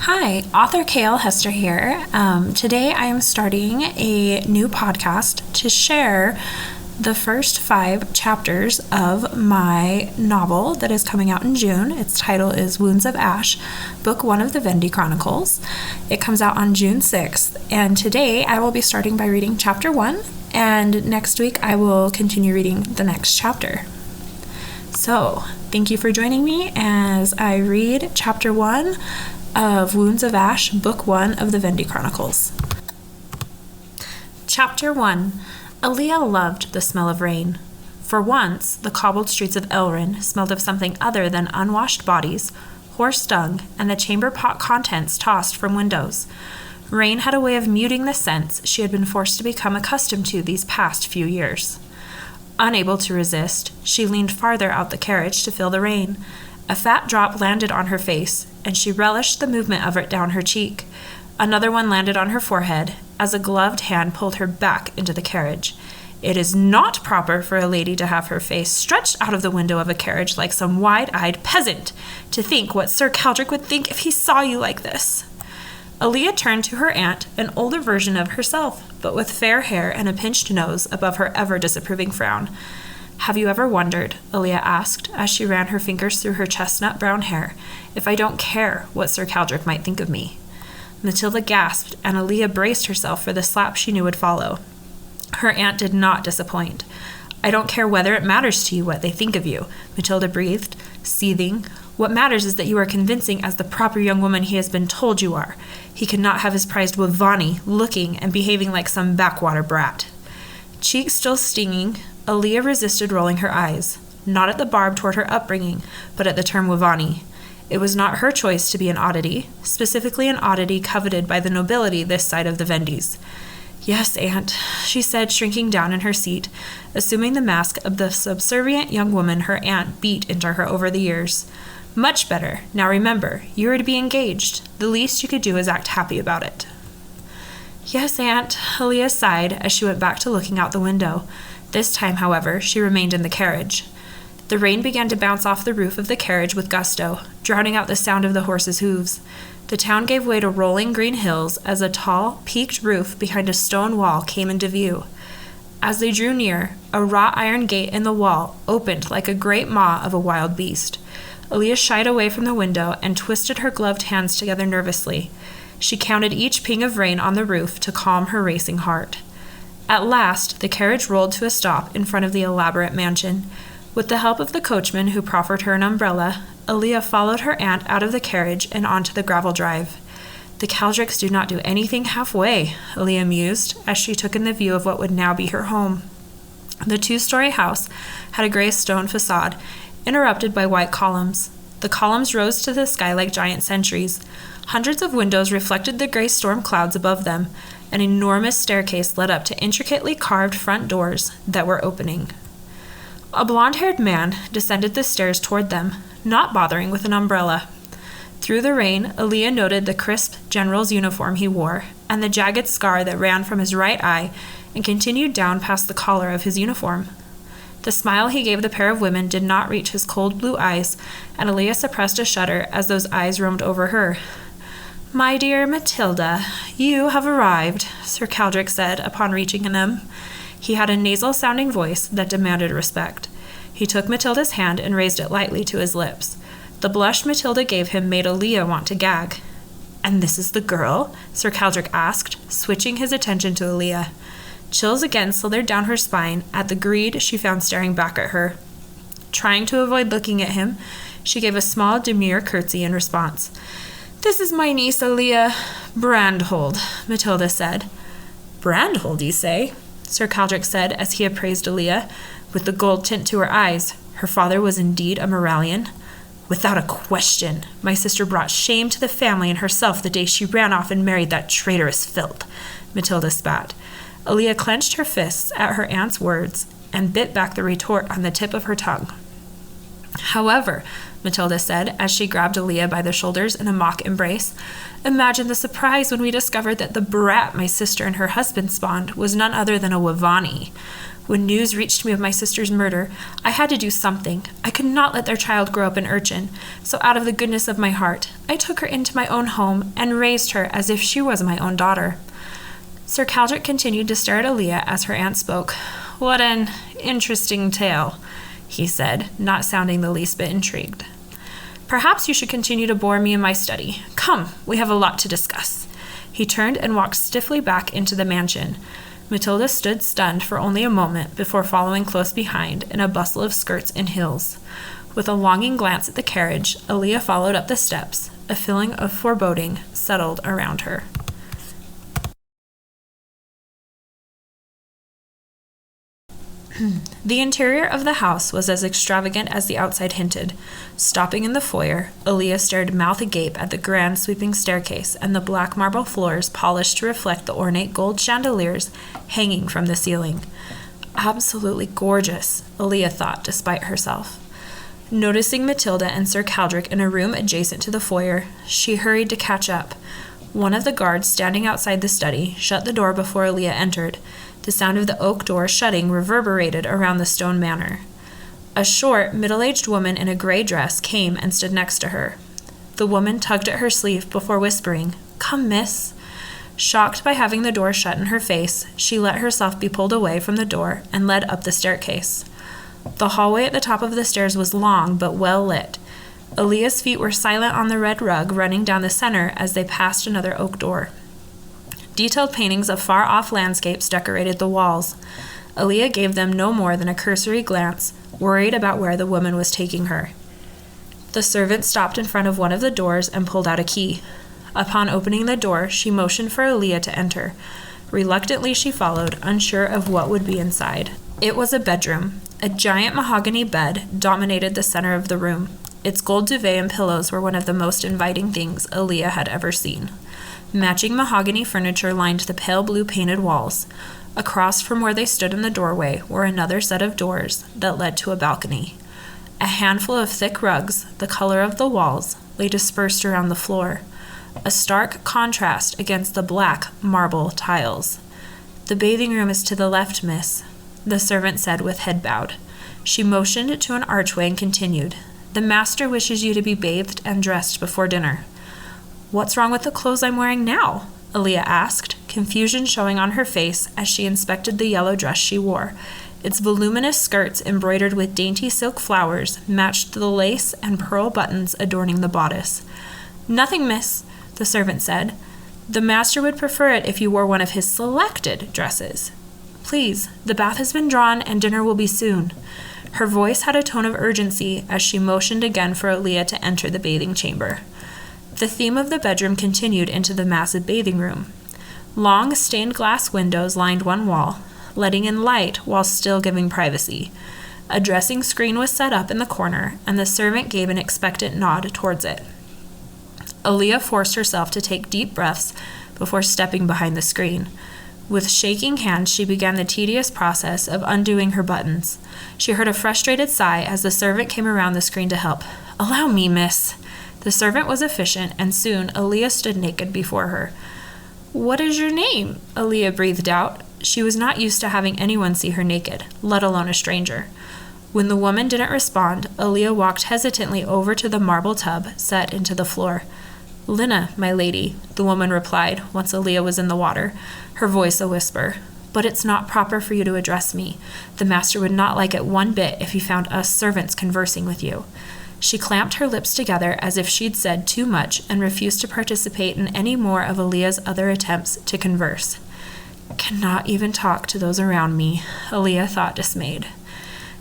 Hi, author Hester here. Today I am starting a new podcast to share the first 5 chapters of my novel that is coming out in June. Its title is Wounds of Ash, Book 1 of the Vendi Chronicles. It comes out on June 6th, and today I will be starting by reading chapter 1, and next week I will continue reading the next chapter. So, thank you for joining me as I read chapter 1 of Wounds of Ash, Book 1 of the Vendi Chronicles. Chapter 1. Aliyah loved the smell of rain. For once, the cobbled streets of Elrin smelled of something other than unwashed bodies, horse dung, and the chamber pot contents tossed from windows. Rain had a way of muting the scents she had been forced to become accustomed to these past few years. Unable to resist, she leaned farther out the carriage to feel the rain. A fat drop landed on her face, and she relished the movement of it down her cheek. Another one landed on her forehead, as a gloved hand pulled her back into the carriage. It is not proper for a lady to have her face stretched out of the window of a carriage like some wide-eyed peasant. To think what Sir Caldric would think if he saw you like this. Aliyah turned to her aunt, an older version of herself, but with fair hair and a pinched nose above her ever-disapproving frown. "Have you ever wondered," Aliyah asked, as she ran her fingers through her chestnut brown hair, "if I don't care what Sir Caldric might think of me?" Matilda gasped, and Aliyah braced herself for the slap she knew would follow. Her aunt did not disappoint. "I don't care whether it matters to you what they think of you," Matilda breathed, seething. "What matters is that you are convincing as the proper young woman he has been told you are. He cannot have his prized Wavani looking and behaving like some backwater brat." Cheeks still stinging, Aliyah resisted rolling her eyes, not at the barb toward her upbringing, but at the term Wavani. It was not her choice to be an oddity, specifically an oddity coveted by the nobility this side of the Vendis. "Yes, Aunt," she said, shrinking down in her seat, assuming the mask of the subservient young woman her aunt beat into her over the years. "Much better. Now remember, you are to be engaged. The least you could do is act happy about it." "Yes, Aunt," Aliyah sighed as she went back to looking out the window. This time, however, she remained in the carriage. The rain began to bounce off the roof of the carriage with gusto, drowning out the sound of the horses' hooves. The town gave way to rolling green hills as a tall, peaked roof behind a stone wall came into view. As they drew near, a wrought iron gate in the wall opened like a great maw of a wild beast. Aliyah shied away from the window and twisted her gloved hands together nervously. She counted each ping of rain on the roof to calm her racing heart. At last, the carriage rolled to a stop in front of the elaborate mansion. With the help of the coachman who proffered her an umbrella, Aliyah followed her aunt out of the carriage and onto the gravel drive. "The Caldrics do not do anything halfway," Aliyah mused, as she took in the view of what would now be her home. The 2-story house had a gray stone facade, interrupted by white columns. The columns rose to the sky like giant sentries. Hundreds of windows reflected the gray storm clouds above them. An enormous staircase led up to intricately carved front doors that were opening. A blonde-haired man descended the stairs toward them, not bothering with an umbrella. Through the rain, Aliyah noted the crisp general's uniform he wore, and the jagged scar that ran from his right eye and continued down past the collar of his uniform. The smile he gave the pair of women did not reach his cold blue eyes, and Aliyah suppressed a shudder as those eyes roamed over her. "My dear Matilda, you have arrived," Sir Caldric said upon reaching them. He had a nasal-sounding voice that demanded respect. He took Matilda's hand and raised it lightly to his lips. The blush Matilda gave him made Aliyah want to gag. "And this is the girl?" Sir Caldric asked, switching his attention to Aliyah. Chills again slithered down her spine at the greed she found staring back at her. Trying to avoid looking at him, she gave a small, demure curtsy in response. "This is my niece, Aliyah Brandhold," Matilda said. "Brandhold, you say?" Sir Caldric said as he appraised Aliyah, with the gold tint to her eyes. Her father was indeed a Myralian. "Without a question. My sister brought shame to the family and herself the day she ran off and married that traitorous filth," Matilda spat. Aliyah clenched her fists at her aunt's words and bit back the retort on the tip of her tongue. However, Matilda said as she grabbed Aliyah by the shoulders in a mock embrace. Imagine the surprise when we discovered that the brat my sister and her husband spawned was none other than a Wavani. When news reached me of my sister's murder, I had to do something. I could not let their child grow up an urchin, so out of the goodness of my heart, I took her into my own home and raised her as if she was my own daughter. Sir Caldric continued to stare at Aliyah as her aunt spoke. What an interesting tale, he said, not sounding the least bit intrigued. Perhaps you should continue to bore me in my study. Come, we have a lot to discuss. He turned and walked stiffly back into the mansion. Matilda stood stunned for only a moment before following close behind in a bustle of skirts and heels. With a longing glance at the carriage, Aliyah followed up the steps. A feeling of foreboding settled around her. The interior of the house was as extravagant as the outside hinted. Stopping in the foyer, Aliyah stared mouth agape at the grand sweeping staircase and the black marble floors polished to reflect the ornate gold chandeliers hanging from the ceiling. Absolutely gorgeous, Aliyah thought despite herself. Noticing Matilda and Sir Caldric in a room adjacent to the foyer, she hurried to catch up. One of the guards standing outside the study shut the door before Aliyah entered. The sound of the oak door shutting reverberated around the stone manor. A short, middle-aged woman in a gray dress came and stood next to her. The woman tugged at her sleeve before whispering, "Come, miss." Shocked by having the door shut in her face, she let herself be pulled away from the door and led up the staircase. The hallway at the top of the stairs was long but well lit. Aliyah's feet were silent on the red rug running down the center as they passed another oak door. Detailed paintings of far-off landscapes decorated the walls. Aliyah gave them no more than a cursory glance, worried about where the woman was taking her. The servant stopped in front of one of the doors and pulled out a key. Upon opening the door, she motioned for Aliyah to enter. Reluctantly, she followed, unsure of what would be inside. It was a bedroom. A giant mahogany bed dominated the center of the room. Its gold duvet and pillows were one of the most inviting things Aliyah had ever seen. Matching mahogany furniture lined the pale blue painted walls. Across from where they stood in the doorway were another set of doors that led to a balcony. A handful of thick rugs, the color of the walls, lay dispersed around the floor, a stark contrast against the black marble tiles. "The bathing room is to the left, miss," the servant said with head bowed. She motioned to an archway and continued, "The master wishes you to be bathed and dressed before dinner." "What's wrong with the clothes I'm wearing now?" Aliyah asked, confusion showing on her face as she inspected the yellow dress she wore. Its voluminous skirts embroidered with dainty silk flowers matched the lace and pearl buttons adorning the bodice. "Nothing, miss," the servant said. "The master would prefer it if you wore one of his selected dresses. Please, the bath has been drawn and dinner will be soon." Her voice had a tone of urgency as she motioned again for Aliyah to enter the bathing chamber. The theme of the bedroom continued into the massive bathing room. Long stained glass windows lined one wall, letting in light while still giving privacy. A dressing screen was set up in the corner, and the servant gave an expectant nod towards it. Aliyah forced herself to take deep breaths before stepping behind the screen. With shaking hands, she began the tedious process of undoing her buttons. She heard a frustrated sigh as the servant came around the screen to help. "Allow me, miss." The servant was efficient, and soon Aliyah stood naked before her. "What is your name?" Aliyah breathed out. She was not used to having anyone see her naked, let alone a stranger. When the woman didn't respond, Aliyah walked hesitantly over to the marble tub set into the floor. "Lina, my lady," the woman replied once Aliyah was in the water, her voice a whisper. "But it's not proper for you to address me. The master would not like it one bit if he found us servants conversing with you." She clamped her lips together as if she'd said too much and refused to participate in any more of Aliyah's other attempts to converse. "Cannot even talk to those around me," Aliyah thought dismayed.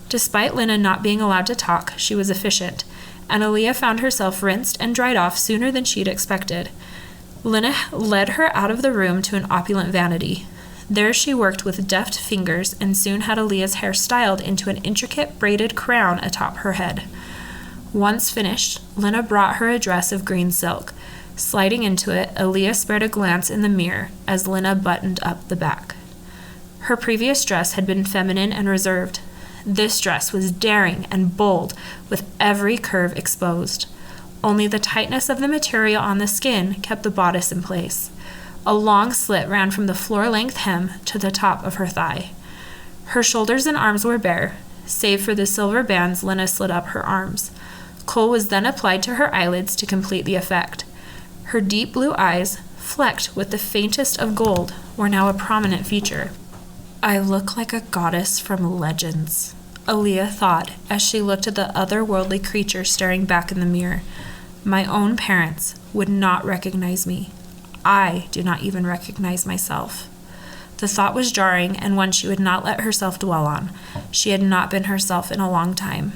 Despite Lina not being allowed to talk, she was efficient, and Aliyah found herself rinsed and dried off sooner than she'd expected. Lina led her out of the room to an opulent vanity. There she worked with deft fingers and soon had Aliyah's hair styled into an intricate braided crown atop her head. Once finished, Lina brought her a dress of green silk. Sliding into it, Aliyah spared a glance in the mirror as Lina buttoned up the back. Her previous dress had been feminine and reserved. This dress was daring and bold, with every curve exposed. Only the tightness of the material on the skin kept the bodice in place. A long slit ran from the floor-length hem to the top of her thigh. Her shoulders and arms were bare. Save for the silver bands, Lena slid up her arms. Kohl was then applied to her eyelids to complete the effect. Her deep blue eyes, flecked with the faintest of gold, were now a prominent feature. "I look like a goddess from legends," Aliyah thought as she looked at the otherworldly creature staring back in the mirror. "My own parents would not recognize me. I do not even recognize myself." The thought was jarring and one she would not let herself dwell on. She had not been herself in a long time.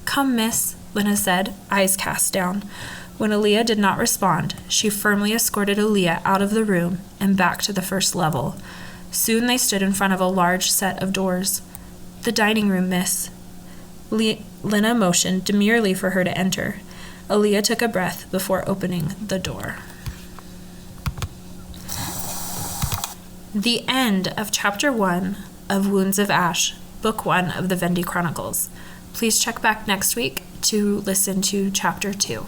"Come, miss," Lena said, eyes cast down. When Aliyah did not respond, she firmly escorted Aliyah out of the room and back to the first level. Soon they stood in front of a large set of doors. "The dining room, miss." Lena motioned demurely for her to enter. Aliyah took a breath before opening the door. The end of Chapter 1 of Wounds of Ash, Book 1 of the Vendi Chronicles. Please check back next week to listen to Chapter 2.